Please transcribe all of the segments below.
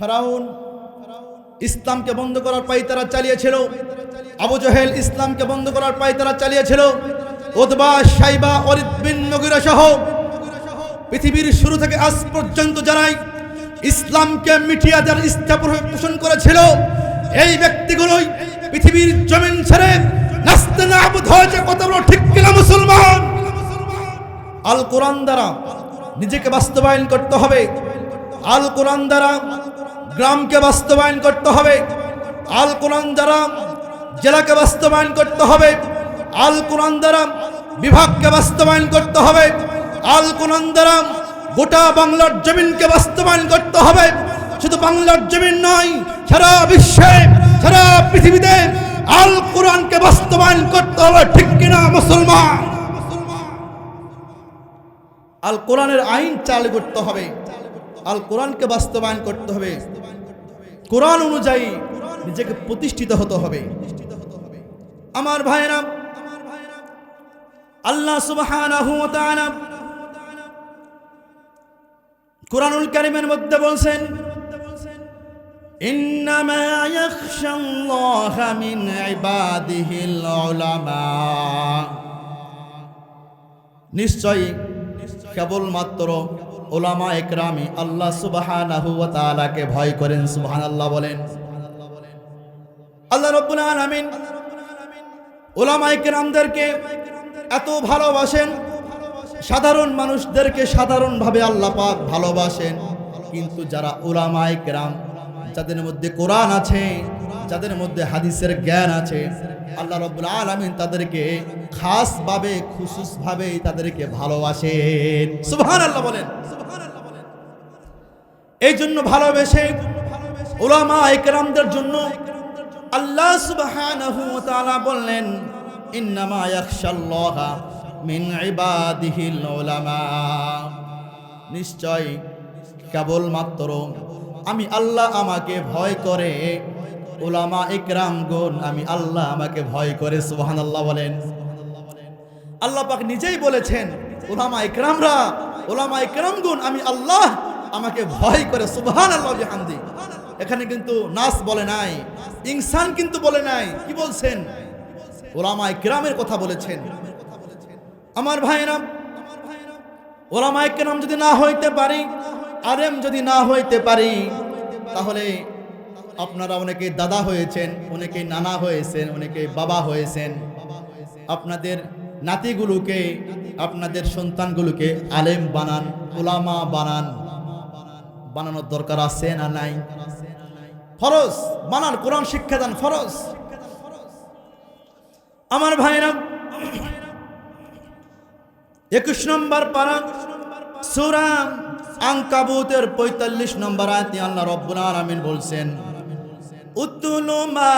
ফেরাউন ইসলামকে বন্ধ করার পায়তারা চালিয়েছিল, আবু জহেল ইসলামকে বন্ধ করার পায়তারা চালিয়েছিল, উতবা শাইবা ওয়ালিদ বিন মুগীরা সহ পৃথিবীর শুরু থেকে আজ পর্যন্ত যারাই ইসলামকে মিটিয়ে দেওয়ার ইচ্ছা পোষণ করেছিল, এই ব্যক্তিগুলোই পৃথিবীর জমিন ছেড়ে নাস্তে নাবুদ হয়েছে। কত বড় ঠিক কিনা মুসলমান? আল কোরআন দ্বারা নিজেকে বাস্তবায়ন করতে হবে, আল কোরআন দ্বারা গ্রামকে বাস্তবায়ন করতে হবে, আল কোরআন দ্বারা জেলাকে বাস্তবায়ন করতে হবে, আল কোরআন দ্বারা বিভাগকে বাস্তবায়ন করতে হবে, আল কোরআন দ্বারা গোটা বাংলার জমিনকে বাস্তবায়ন করতে হবে। শুধু বাংলার জমিন নয়, সারা বিশ্বে, সারা পৃথিবীতে আল কোরআনকে বাস্তবায়ন করতে হবে। ঠিক কিনা মুসলমান? আল কোরআনের আইন চালু করতে হবে, আল কোরআনকে বাস্তবায়ন করতে হবে, কোরআন অনুযায়ী নিজেকে প্রতিষ্ঠিত হতে হবে। আমার ভাইরা, আল্লাহ সুবহানাহু ওয়া তাআলা কুরআনুল কারীমের মধ্যে বলছেন, ইন্নামা ইয়াখশাল্লাহা মিন ইবাদিহিল উলামা, নিশ্চয়ই কেবলমাত্র উলামা একরামই আল্লাহ সুবহানাহু ওয়া তাআলাকে ভয় করেন। সুবহানাল্লাহ বলেন। আল্লাহ রাব্বুল আলামিন উলামা একরামদেরকে এত ভালোবাসেন, সাধারণ মানুষদেরকে সাধারণভাবে আল্লাহ পাক ভালোবাসেন, কিন্তু যারা উলামা একরাম, যাদের মধ্যে কোরআন আছে, যাদের মধ্যে হাদিসের জ্ঞান আছে, আল্লাহ রাব্বুল আলামিন তাদেরকে খাসভাবে খুসুসভাবে তাদেরকে ভালোবাসেন। সুবহানাল্লাহ বলেন। এই জন্য ভালোবেসে উলামা একরামদের জন্য আল্লাহ সুবহানাহু ওয়া তাআলা বললেন, ইন্নামা ইয়াখশাল্লাহা মিন ইবাদিহিল উলামা, নিশ্চয় কেবলমাত্র আমি আল্লাহ আমাকে ভয় করে, উলামা ইকরামগণ আমি আল্লাহ আমাকে ভয় করে। সুবহানাল্লাহ বলেন। আল্লাহ পাক নিজেই বলেছেন, উলামা ইকরামরা, উলামা ইকরামগণ আমি আল্লাহ আমাকে ভয় করে। সুবহানাল্লাহ বিহামদি। এখানে কিন্তু নাস বলে নাই, ইনসান কিন্তু বলে নাই, কি বলছেন? উলামা ইকরামের কথা বলেছেন। আমার ভাইরা, উলামা ইকরাম যদি না হইতে পারি, আলেম যদি না হইতে পারি, তাহলে আপনারা অনেকে দাদা হয়েছেন, অনেকে নানা হয়েছেন, অনেকে বাবা হয়েছেন। আপনাদের নাতিগুলোকে, আপনাদের সন্তানগুলোকে আলেম বানান, উলামা বানান। বানানোর দরকার আছে না নাই? ফরজ বানান, কোরআন শিক্ষা দান ফরজ। আমার ভাইরা, 21 নম্বর পারা সূরা আনকাবুতের 45 নম্বর আয়াতে আল্লাহ রাব্বুল আলামিন বলছেন, উতলু মা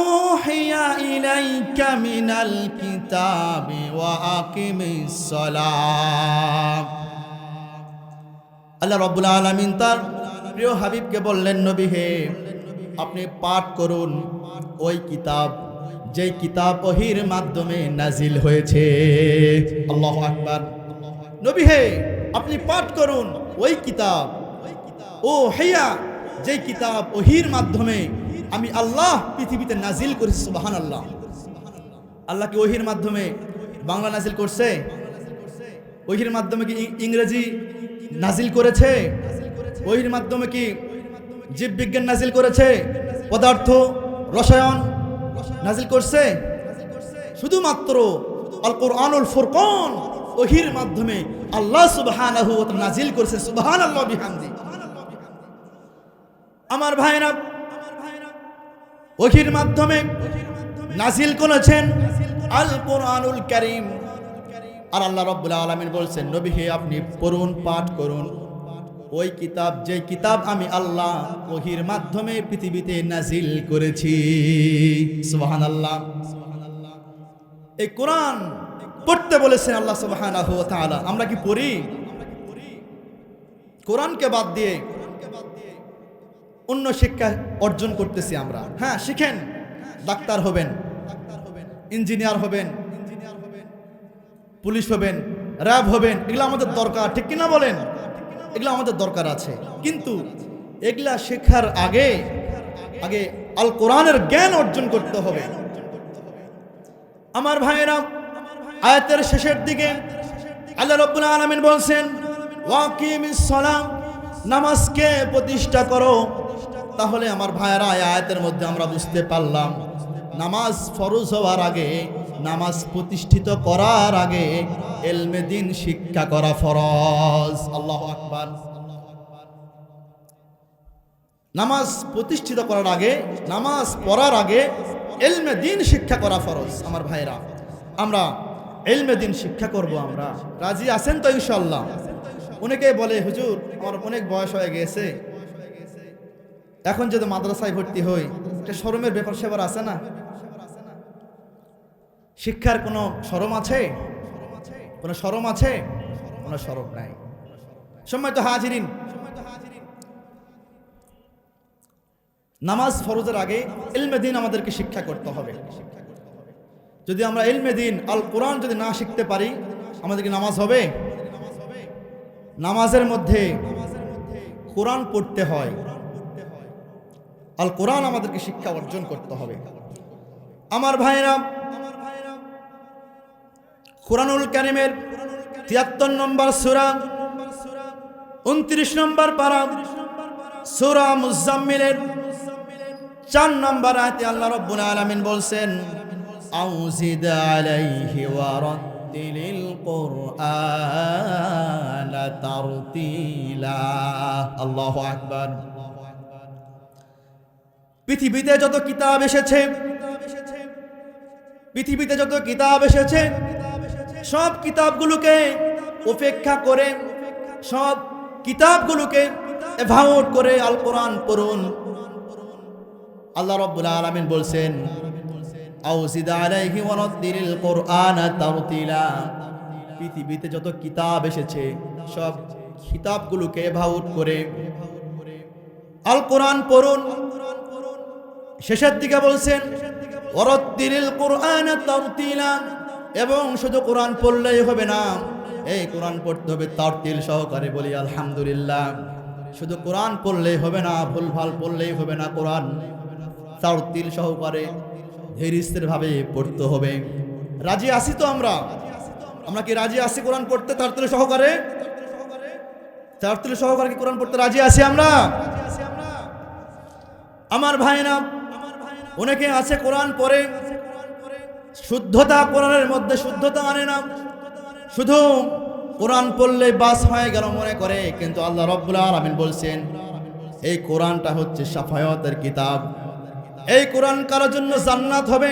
উহিয়া ইলাইকা মিনাল কিতাবি ওয়া আকিমিস সালাত। আল্লাহ রাব্বুল আলামিন তার প্রিয় হাবিবকে বললেন, নবী হে, আপনি পাঠ করুন ওই কিতাব, যেই কিতাব ওহীর মাধ্যমে নাজিল হয়েছে। আল্লাহু আকবার। নবী হে, আপনি পাঠ করুন ওই কিতাব, ও হেয়া, যেই কিতাব ওহীর মাধ্যমে আমি আল্লাহ পৃথিবীতে নাজিল করেছি। সুবহানাল্লাহ। আল্লাহ কি ওহীর মাধ্যমে বাংলা নাজিল করছে? ওহীর মাধ্যমে কি ইংরেজি নাজিল করেছে? ওহীর মাধ্যমে কি জীববিজ্ঞান নাজিল করেছে? পদার্থ, রসায়ন নাজিল করছে? শুধুমাত্র আল কোরআনুল ফুরকান ওহীর মাধ্যমে আল্লাহ সুবহানাহু ওয়া তাআলা নাজিল করেছে। সুবহানাল্লাহ বিহামদি। আমার ভাইরা, ওহীর মাধ্যমে নাজিল করেছেন আল কোরআনুল কারীম। আর আল্লাহ রাব্বুল আলামিন বলছেন, নবী হে, আপনি পড়ুন, পাঠ করুন ওই কিতাব, যে কিতাব আমি আল্লাহ ওহীর মাধ্যমে পৃথিবীতে নাজিল করেছি। সুবহানাল্লাহ। এই কোরআন পড়তে বলেছেন আল্লাহ সুবহানাহু ওয়া তাআলা। আমরা কি পড়ি? কোরআনকে বাদ দিয়ে অন্য শিক্ষা অর্জন করতেছি আমরা। হ্যাঁ, শিখেন, ডাক্তার হবেন, ইঞ্জিনিয়ার হবেন, পুলিশ হবেন, র্যাব হবেন, এগুলো আমাদের দরকার। ঠিক কিনা বলেন? এগুলো আমাদের দরকার আছে, কিন্তু এগুলা শেখার আগে আগে আল কোরআনের জ্ঞান অর্জন করতে হবে। আমার ভাইয়েরা, আয়াতের শেষের দিকে আল্লাহ রাব্বুল আলামিন বলছেন, ওয়াকিমিস সালাম, নামাজকে প্রতিষ্ঠা করো। তাহলে আমার ভাইয়েরা, আয়াতের মধ্যে আমরা বুঝতে পারলাম নামাজ ফরজ হওয়ার আগে, নামাজ প্রতিষ্ঠিত করার আগে ইলমে দ্বীন শিক্ষা করা ফরজ। আল্লাহু আকবার। নামাজ প্রতিষ্ঠিত করার আগে, নামাজ পড়ার আগে ইলমে দ্বীন শিক্ষা করা ফরজ। আমার ভাইরা, আমরা ইলমে দ্বীন শিক্ষা করব। আমরা রাজি আছেন তো ইনশাআল্লাহ? অনেকে বলে, হুজুর আমার অনেক বয়স হয়ে গেছে, এখন যদি মাদ্রাসায় ভর্তি হই, এটা শরমের ব্যাপার সেবার আছে না? শিক্ষার কোনো শরম আছে? কোনো শরম আছে? কোনো শরম নাই। সম্মানিত হাজিরিন, নামাজ ফরজের আগে ইলমে দ্বীন আমাদেরকে শিক্ষা করতে হবে। যদি আমরা ইলমে দ্বীন আল কোরআন যদি না শিখতে পারি, আমাদেরকে নামাজ হবে? নামাজের মধ্যে কোরআন পড়তে হয়, আল কোরআন আমাদেরকে শিক্ষা অর্জন করতে হবে। আমার ভাইরা, কুরআনুল কারীমের ৭৩ নম্বর সূরা, ২৯ নম্বর পারা, সূরা মুজাম্মিলের ৪ নম্বর আয়াতে আল্লাহ রাব্বুল আলামিন বলছেন, আউজিদ আলাইহি ওয়া রাত্তিলিল কুরআনা তারতিলা। আল্লাহু আকবার। পৃথিবীতে যত কিতাব এসেছে, পৃথিবীতে যত কিতাব এসেছে, সব কিতাবগুলোকে উপেক্ষা করে, সব কিতাবগুলোকে এভাউট করে আল কোরআন পড়ুন। আল্লাহ রাব্বুল আলামিন বলছেন, আউজিদ আলাইহি ওয়া রাত্তিলিল কুরআনা তারতিলা। পৃথিবীতে যত কিতাব এসেছে, সব কিতাবগুলোকে এভাউট করে আল কোরআন পড়ুন। শেষের দিকে বলছেন, ওয়ারাত্তিলিল কুরআনা তারতিলা। এবং শুধু কোরআন পড়লেই হবে না, এই কোরআন পড়তে হবে তারতিল সহকারে। বলি আলহামদুলিল্লাহ। শুধু কোরআন পড়লেই হবে না, ভুলভাল পড়লেই হবে না, কোরআন তারতিল সহকারে ধীরে স্থির ভাবে পড়তে হবে। রাজি আছি তো আমরা? আমরা কি রাজি আছি কোরআন পড়তে তারতিল সহকারে? তারতিল সহকারে কি কোরআন পড়তে রাজি আছি আমরা? আমার ভাইরা, অনেকে আছে কোরআন পড়ে, শুদ্ধতা, কোরআনের মধ্যে শুদ্ধতা আনে না, শুধু কোরআন পড়লে বাস হয়ে গেল মনে করে। কিন্তু আল্লাহ রাব্বুল আলামিন বলছেন, এই কোরআনটা হচ্ছে শাফায়াতের কিতাব। এই কোরআন কারোর জন্য জান্নাত হবে,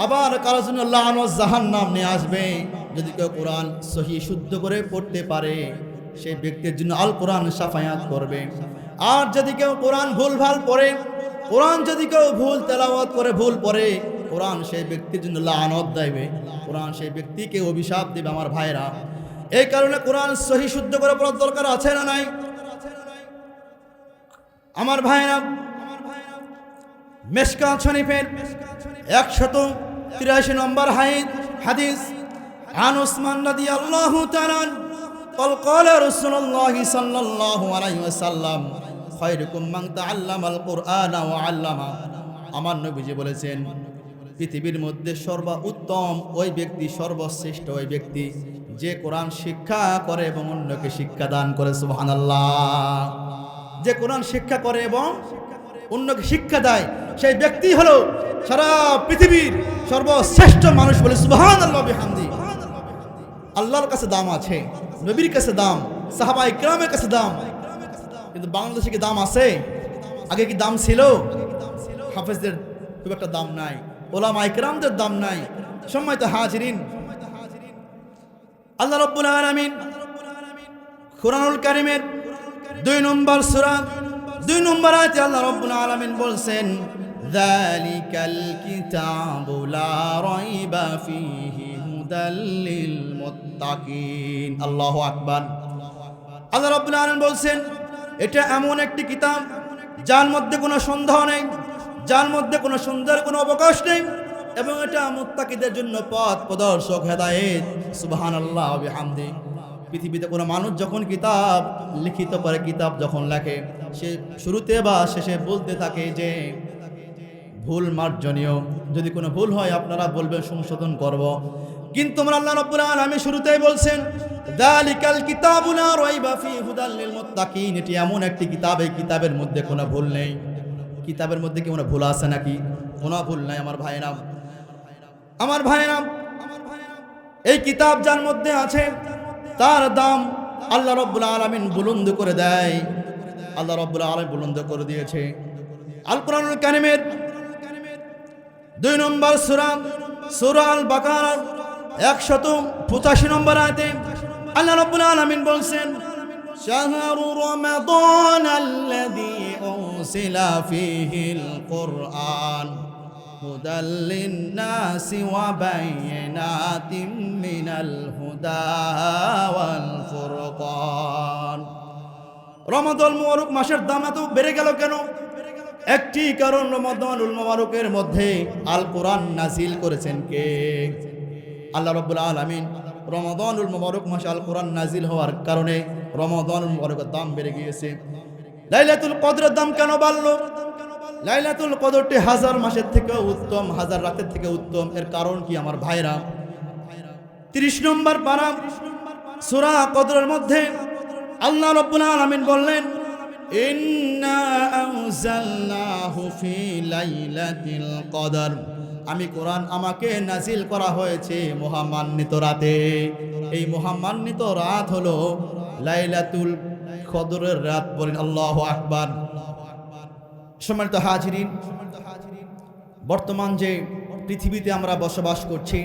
আবার কারোর জন্য লাআনত জাহান্নাম নিয়ে আসবে। যদি কেউ কোরআন সহি শুদ্ধ করে পড়তে পারে, সেই ব্যক্তির জন্য আল কোরআন শাফায়াত করবে। আর যদি কেউ কোরআন ভুলভাল পড়ে, কোরআন যদি কেউ ভুল তেলাওয়াত করে, ভুল পড়ে, কোরআন সেই ব্যক্তির জন্য লাআনত দেবে, কোরআন সেই ব্যক্তিকে অভিশাপ দেবে। আমার ভাইরা, এই কারণে কোরআন সহি শুদ্ধ করে পড়ার দরকার আছে না নাই? আমার ভাইরা, মিশকাত শরীফের ১৮৩ নম্বর হাদিস, আন উসমান রাদিয়াল্লাহু তাআলা قال قال رسول الله صلى الله عليه وسلم خيركم من تعلم القرآن وعلمه। আমার নবীজি বলেছেন, পৃথিবীর মধ্যে সর্বোত্তম ওই ব্যক্তি, সর্বশ্রেষ্ঠ ওই ব্যক্তি যে কোরআন শিক্ষা করে এবং অন্যকে শিক্ষা দান করে। সুবহানাল্লাহ। যে কোরআন শিক্ষা করে এবং অন্যকে শিক্ষা দেয়, সেই ব্যক্তি হলো সারা পৃথিবীর সর্বশ্রেষ্ঠ মানুষ। বলে সুবহানাল্লাহ বিহামদি। আল্লাহর কাছে দাম আছে, নবীর কাছে দাম, সাহাবায়ে কিরামের কাছে দাম, কিন্তু বাংলাদেশে কি দাম আছে? আগে কি দাম ছিল? হাফেজদের খুব একটা দাম নাই, উলামায়ে কিরামদের দাম নাই। সম্মানিত হাজিরিন, আল্লাহ রাব্বুল আলামিন কুরআনুল কারীমের ২ নম্বর সূরা ২ নম্বর আয়াতে আল্লাহ রাব্বুল আলামিন বলছেন, যালিকাল কিতাবু লা রাইবা ফীহি হুদাল লিল মুত্তাকিন। আল্লাহু আকবার। আল্লাহ রাব্বুল আলামিন বলছেন, এটা এমন একটি কিতাব যার মধ্যে কোনো সন্দেহ নেই, যার মধ্যে কোনো সন্দেহের কোনো অবকাশ নেই, এবং এটা মুত্তাকিদের জন্য পথ প্রদর্শক, হেদায়েত। সুবহানাল্লাহ ওয়া বিহামদি। পৃথিবীতে কোনো মানুষ যখন কিতাব লিখিত করে, কিতাব যখন লেখে, সে শুরুতে বা শেষে বলতে থাকে যে ভুল মার্জনীয়, যদি কোনো ভুল হয় আপনারা বলবেন, সংশোধন করব। কিন্তু আমরা আল্লাহ রাব্বুল আলামিন শুরুতেই বলছেন যালিকাল কিতাবু লা রাইবা ফীহি হুদাল লিল মুত্তাকিন, এটি এমন একটি কিতাব, এই কিতাবের মধ্যে কোনো ভুল নেই। কিতাবের মধ্যে কি কোনো ভুল আছে নাকি? কোনো ভুল নাই। আমার ভাইরা, আমার ভাইরা, এই কিতাব যার মধ্যে আছে তার দাম আল্লাহ রাব্বুল আলামিন বুলন্দ করে দেয়। আল্লাহ রাব্বুল আলামিন বুলন্দ করে দিয়েছে। আল কোরআনুল কারীমের 2 নম্বর সূরা, সূরা আল বাকারা 185 নম্বর আয়াতে আল্লাহ রাব্বুল আলামিন বলছেন শাহরু রমাদানাল্লাযী উনজিলা ফীহিল কুরআন হুদাল লিন-নাসি ওয়া বায়িনাতিম মিনাল হুদা ওয়াল ফুরকান। রমাদানুল মুবারক মাসের দাম এত বেড়ে গেল কেন? একটি কারণ, রমাদানুল মুবারকের মধ্যে আল কোরআন নাজিল করেছেন কে? আল্লাহ রাব্বুল আলামিন। রমাদানুল মুবারক মাসে আল কোরআন নাজিল হওয়ার কারণে রমাদানুল মুবারকের দাম বেড়ে গিয়েছে। লাইলাতুল কদরের দাম কেন বাড়লো? লাইলাতুল কদরটি 1000 মাসের থেকে উত্তম, 1000 রাতের থেকে উত্তম। এর কারণ কি আমার ভাইরা? 30 নম্বর পারা সূরা কদরের মধ্যে আল্লাহ রাব্বুল আলামিন বললেন ইন্না আনজালনাহু ফি লাইলাতিল কদর, আমি কোরআন আমাকে নাজিল করা হয়েছে মহামান্বিত রাতে। এই মহামান্বিত রাত হলো লাইলাতুল কদরের রাত। বলেন আল্লাহু আকবার। সম্মানিত হাজিরিন, বর্তমান যে পৃথিবীতে আমরা বসবাস করছি,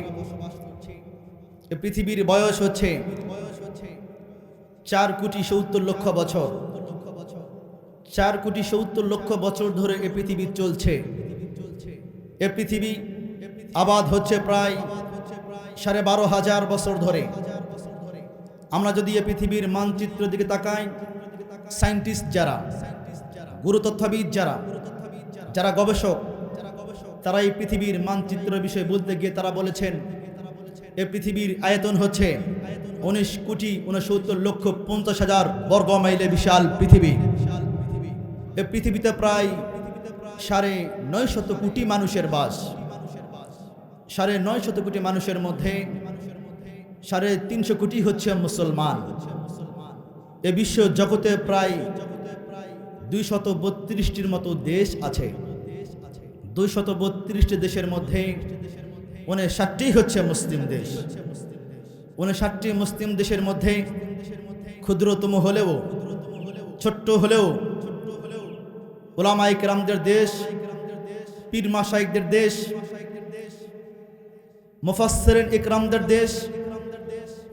এই পৃথিবীর বয়স হচ্ছে 4,70,00,000 বছর। 4,70,00,000 বছর ধরে এ পৃথিবী চলছে। এ পৃথিবী আবাদ হচ্ছে প্রায় 12,500 বছর ধরে। আমরা যদি এ পৃথিবীর মানচিত্রের দিকে তাকাই, সায়েন্টিস্ট যারা, গুরুতত্ত্ববিদ যারা, যারা গবেষক, তারা এই পৃথিবীর মানচিত্রের বিষয়ে বলতে গিয়ে তারা বলেছেন এ পৃথিবীর আয়তন হচ্ছে 19,69,50,000 বর্গ মাইলে বিশাল পৃথিবী। এ পৃথিবীতে প্রায় 950 কোটি মানুষের বাস। 950 কোটি মানুষের মধ্যে 350 কোটি হচ্ছে মুসলমান। এ বিশ্ব জগতে প্রায় 232টির মতো দেশ আছে। 232টি দেশের মধ্যে 59টি হচ্ছে মুসলিম দেশ। 59টি মুসলিম দেশের মধ্যে ক্ষুদ্রতম হলেও, ছোট্ট হলেও উলামায়ে কেরামদের দেশ, পীর মাশায়েখদের দেশ, মুফাসসিরিন ইকরামদের দেশ,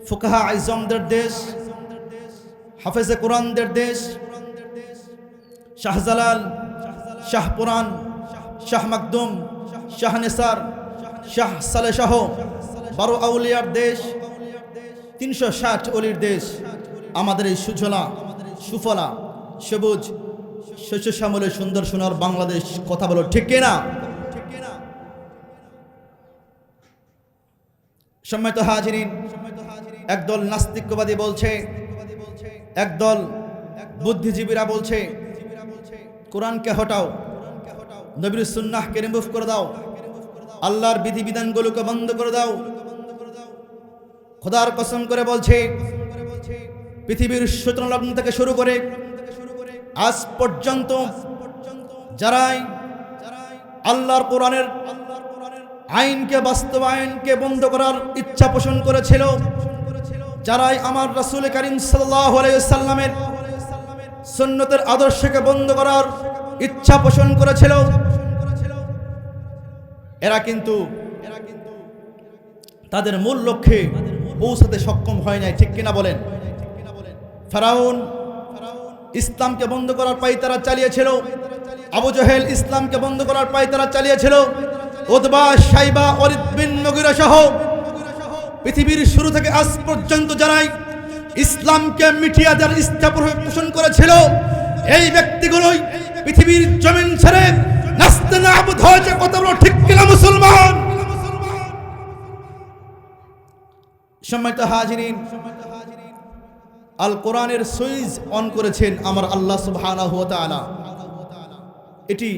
ফুকাহা আযমদের দেশ, হাফেজে কোরআনদের দেশ, শাহজালাল, শাহপুরান, শাহ মাকদুম, শাহ নিসার, শাহ সালেহ শাহ, 12 আউলিয়ার দেশ, 360 অলির দেশ। আমাদের এই সুজলা, সুফলা, সবুজ, শস্য শ্যামলে সুন্দর সোনার বাংলাদেশ। কথা বলো ঠিক কিনা? সম্মানিত হাজিরিন, একদল নাস্তিকবাদী বলছে, একদল বুদ্ধিজীবীরা বলছে কোরআনকে হটাও, নবীর সুন্নাহকে রিমুভ করে দাও, আল্লাহর বিধিবিধানগুলোকে বন্ধ করে দাও। খোদার কসম করে বলছে, পৃথিবীর সূচনা লগ্ন থেকে শুরু করে আজ পর্যন্ত যারাই আল্লাহর কোরআনের আইনকে, বাস্তবায়নকে বন্ধ করার ইচ্ছা পোষণ করেছিল, যারাই আমার রাসূল করিম সাল্লাল্লাহু আলাইহি ওয়াসাল্লামের সুন্নতের আদর্শকে বন্ধ করার ইচ্ছা পোষণ করেছিল, এরা কিন্তু তাদের মূল লক্ষ্যে পৌঁছাতে সক্ষম হয় নাই। ঠিক কিনা বলেন? ফেরাউন ইসলামকে বন্ধ করার পায়তারা চালিয়েছিল, আবু জহেল ইসলামকে বন্ধ করার পায়তারা চালিয়েছিল, উতবা, শাইবা, ওয়ালিদ বিন মুগীরা সহ পৃথিবীর শুরু থেকে আজ পর্যন্ত যারাই ইসলামকে মিটিয়ে দেওয়ার ইচ্ছা পোষণ করেছিল, এই ব্যক্তিগুলোই পৃথিবীর জমিন ছেড়ে নাস্তে নাবুদ হয়েছে। কত বড় ঠিক কিনা মুসলমান? সম্মানিত হাজিরিন, আল কোরআনের সুইচ অন করেছেন আমার আল্লাহ সুবহানাহু ওয়া তাআলা। এটি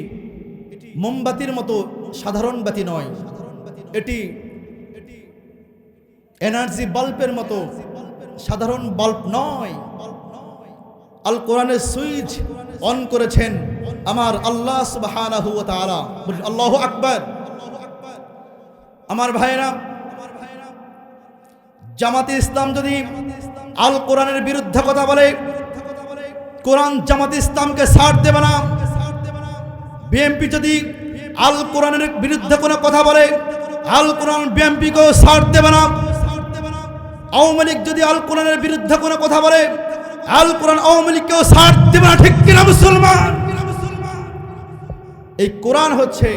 মোমবাতির মতো সাধারণ বাতি নয়, এটি এনার্জি বাল্বের মতো সাধারণ বাল্ব নয়। আল কোরআনের সুইচ অন করেছেন আমার আল্লাহ সুবহানাহু ওয়া তাআলা। আল্লাহু আকবার। আমার ভাইরা, জামাতে ইসলাম যদি আল কোরআনের বিরুদ্ধে কথা বলে, কোরআন জামাতে ইসলামকে ছাড় দেবে না। বিএনপি যদি আল কোরআনের বিরুদ্ধে কোনো কথা বলে, আল কোরআন বিএনপিকেও ছাড় দেবে না। আওয়ামী লীগ যদি আল কোরআনের বিরুদ্ধে কোনো কথা বলে, আল কোরআন আওয়ামী লীগকেও ছাড় দেবে না। ঠিক কিনা মুসলমান? এই কোরআন হচ্ছে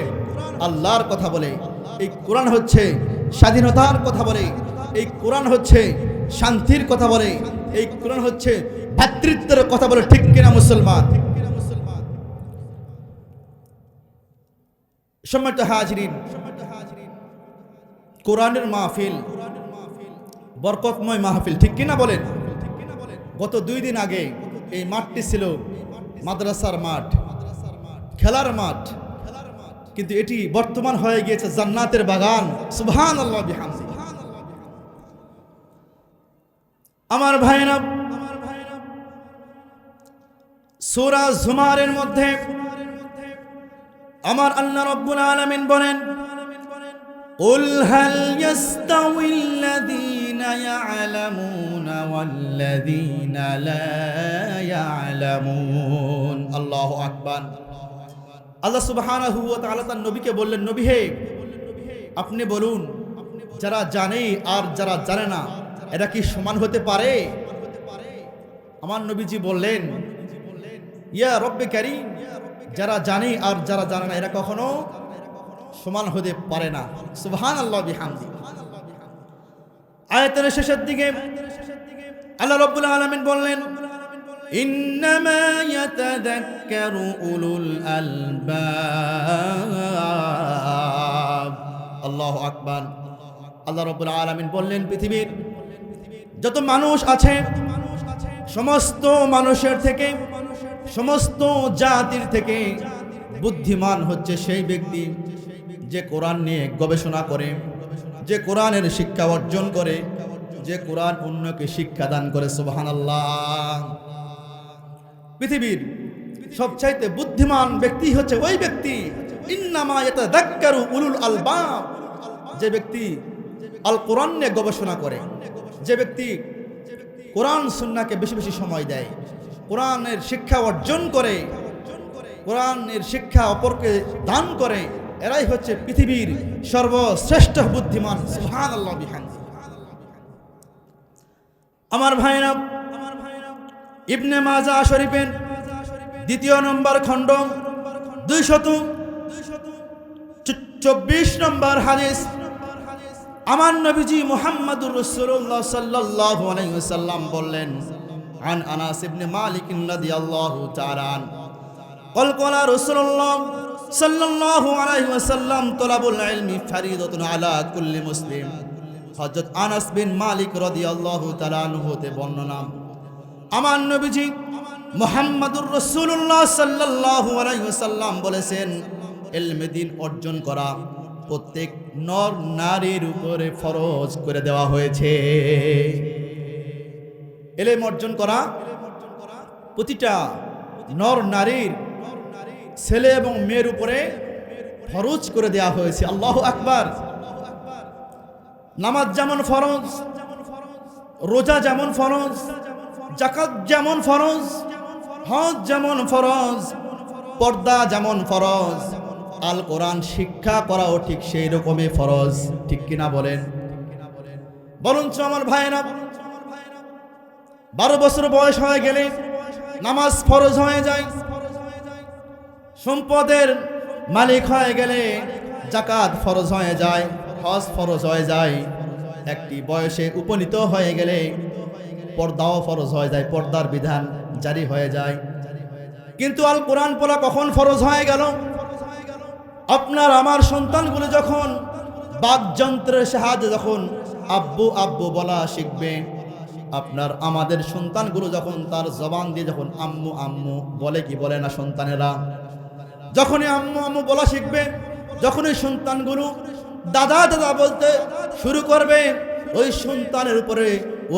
আল্লাহর কথা বলে, এই কোরআন হচ্ছে স্বাধীনতার কথা বলে, এই কোরআন হচ্ছে শান্তির কথা বলে, এই কোরআন হচ্ছে ভ্রাতৃত্বের কথা বলে। ঠিক কিনা মুসলমান? সম্মানিত হাজিরিন, কোরআনের মাহফিল বরকতময় মাহফিল। ঠিক কিনা বলেন? গত 2 দিন আগে এই মাঠটি ছিল মাদ্রাসার মাঠ, খেলার মাঠ, কিন্তু এটি বর্তমান হয়ে গিয়েছে জান্নাতের বাগান। সুবহানাল্লাহ বিহামদিহি। আমার ভাইরা, সূরা জুমারের মধ্যে আমার আল্লাহ রাব্বুল আলামিন বলেন, কুল হাল ইয়াস্তাউিল্লাযীনা ইয়া'লামুনা ওয়াল্লাযীনা লা ইয়া'লামুন। আল্লাহু আকবার। আল্লাহ সুবহানাহু ওয়া তাআলা তার নবীকে বললেন, নবী হে, আপনি বলুন, যারা জানে আর যারা জানে না এরা কি সমান হতে পারে? আমার নবীজি বললেন, ইয়া রব্বে কারীম, যারা জানে আর যারা জানে না এরা কখনো সমান হতে পারে না। সুবহানাল্লাহ বিহামদিহি। আয়াতের শেষের দিকে আল্লাহ রাব্বুল আলামিন বললেন, ইন্নামা ইয়াতাযাক্কারু উলুল আলবাব। আল্লাহু আকবার। আল্লাহ রাব্বুল আলামিন বললেন, পৃথিবীর যত মানুষ আছে সমস্ত মানুষের থেকে, সমস্ত জাতির থেকে বুদ্ধিমান হচ্ছে সেই ব্যক্তি যে কোরআন নিয়ে গবেষণা করে, যে কোরআনের শিক্ষা অর্জন করে, যে কোরআন অন্যকে শিক্ষা দান করে। সুবহানাল্লাহ। পৃথিবীর সবচাইতে বুদ্ধিমান ব্যক্তি হচ্ছে ওই ব্যক্তি, ইন্নামা ইয়াতাযাক্কারু উলুল আলবাব, যে ব্যক্তি আল কোরআন নিয়ে গবেষণা করে, যে ব্যক্তি কোরআন সুন্নাহকে বেশি বেশি সময় দেয়, কোরআনের শিক্ষা অর্জন করে, কোরআনের শিক্ষা অপরকে দান করে, এরাই হচ্ছে পৃথিবীর সর্বশ্রেষ্ঠ বুদ্ধিমান। সুবহানাল্লাহ বিহামদিহি। আমার ভাইরা, ইবনে মাজাহ শরীফের 2 নম্বর খণ্ড 224 নম্বর হাদিস, আমার নবীজি মুহাম্মদুর রাসূলুল্লাহ সাল্লাল্লাহু আলাইহি ওয়াসাল্লাম বললেন, আন আনাস ইবনে মালিক রাদিয়াল্লাহু তাআলা আন قال قال رسول الله صلى الله عليه وسلم طلب العلم فريضة على كل مسلم। হযরত আনাস বিন মালিক রাদিয়াল্লাহু তাআলা আনহু হতে বর্ণনা, আমার নবীজি মুহাম্মদুর রাসূলুল্লাহ সাল্লাল্লাহু আলাইহি ওয়াসাল্লাম বলেছেন, ইলমে দ্বীন অর্জন করা প্রত্যেক নর নারীর উপরে ফরজ করে দেওয়া হয়েছে। ইলম অর্জন করা প্রতিটা নর নারীর, ছেলে এবং মেয়ের উপরে ফরজ করে দেওয়া হয়েছে। আল্লাহু আকবার। নামাজ যেমন ফরজ, রোজা যেমন ফরজ, যাকাত যেমন ফরজ, হজ যেমন ফরজ, পর্দা যেমন ফরজ, আল কোরআন শিক্ষা করাও ঠিক সেই রকমই ফরজ। ঠিক কিনা বলেন? বলুন তো আমার ভাইরা, 12 বছর বয়স হয়ে গেলে নামাজ ফরজ হয়ে যায়, সম্পদের মালিক হয়ে গেলে যাকাত ফরজ হয়ে যায়, হজ ফরজ হয়ে যায়, একটি বয়সে উপনীত হয়ে গেলে পর্দাও ফরজ হয়ে যায়, পর্দার বিধান জারি হয়ে যায়। কিন্তু আল কোরআন পড়া কখন ফরজ হয়ে গেল? আপনার আমার সন্তানগুলো যখন বাকযন্ত্রের সাহায্যে যখন আব্বু আব্বু বলা শিখবে, আপনার আমাদের সন্তানগুলো যখন তার জবান দিয়ে যখন আম্মু আম্মু বলে কি বলে না সন্তানেরা, যখনই আম্মু আম্মু বলা শিখবে, যখনই সন্তানগুলো দাদা দাদা বলতে শুরু করবে, ওই সন্তানের উপরে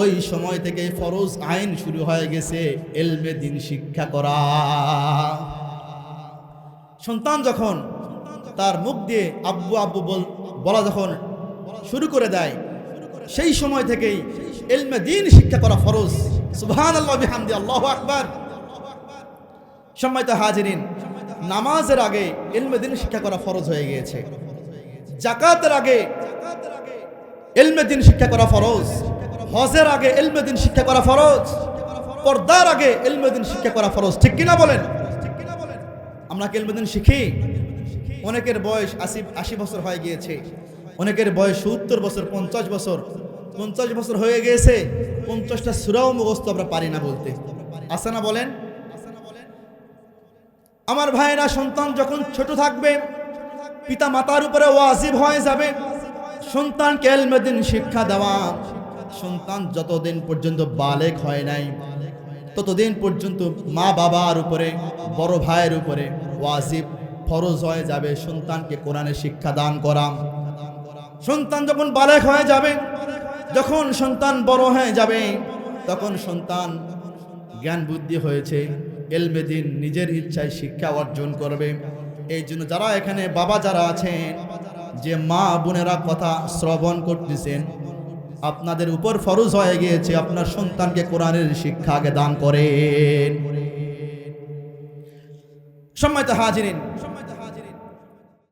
ওই সময় থেকে ফরজ আইন শুরু হয়ে গেছে ইলমে দ্বীন শিক্ষা করা। সন্তান যখন তার মুখ দিয়ে আব্বু আব্বু বলা যখন শুরু করে দেয়, সেই সময় থেকেই ইলমে দ্বীন শিক্ষা করা ফরজ। সুবহানাল্লাহ বিহামদি, আল্লাহু আকবার। সম্মানিত হাজিরিন, নামাজের আগে ইলমে দ্বীন শিক্ষা করা ফরজ হয়ে গিয়েছে। যাকাতের আগে ইলমে দ্বীন শিক্ষা করা ফরজ। হজের আগে ইলমে দ্বীন শিক্ষা করা ফরজ। পর্দার আগে ইলমে দ্বীন শিক্ষা করা ফরজ। ঠিক কিনা বলেন? আমরা কি ইলমে দ্বীন শিখি? অনেকের বয়স 80 বছর হয়ে গিয়েছে, অনেকের বয়স 70 বছর, 50 বছর, 50 বছর হয়ে গিয়েছে, 50টা সূরাও মুখস্থ আমরা পারি না বলতে। আছে না বলেন? আমার ভাইরা, সন্তান যখন ছোট থাকবে, পিতা মাতার উপরে ওয়াজিব হয়ে যাবে সন্তানকে ইলমে দ্বীন শিক্ষা দেওয়া। সন্তান যতদিন পর্যন্ত বালেগ হয় নাই, ততদিন পর্যন্ত মা বাবার উপরে, বড় ভাইয়ের উপরে ওয়াজিব ফরজ হয়ে যাবে সন্তানকে কোরআনের শিক্ষা দান করা। সন্তান যখন বালেগ হয়ে যাবে, যখন সন্তান বড় হয়ে যাবে, তখন সন্তান জ্ঞান বুদ্ধি হয়েছে, ইলমে দ্বীন নিজের ইচ্ছায় শিক্ষা অর্জন করবে। এই জন্য যারা এখানে বাবা যারা আছেন, যে মা বোনেরা কথা শ্রবণ করতেছেন, আপনাদের উপর ফরজ হয়ে গিয়েছে আপনার সন্তানকে কোরআনের শিক্ষা আগে দান করেন। সম্মানিত হাজিরিন,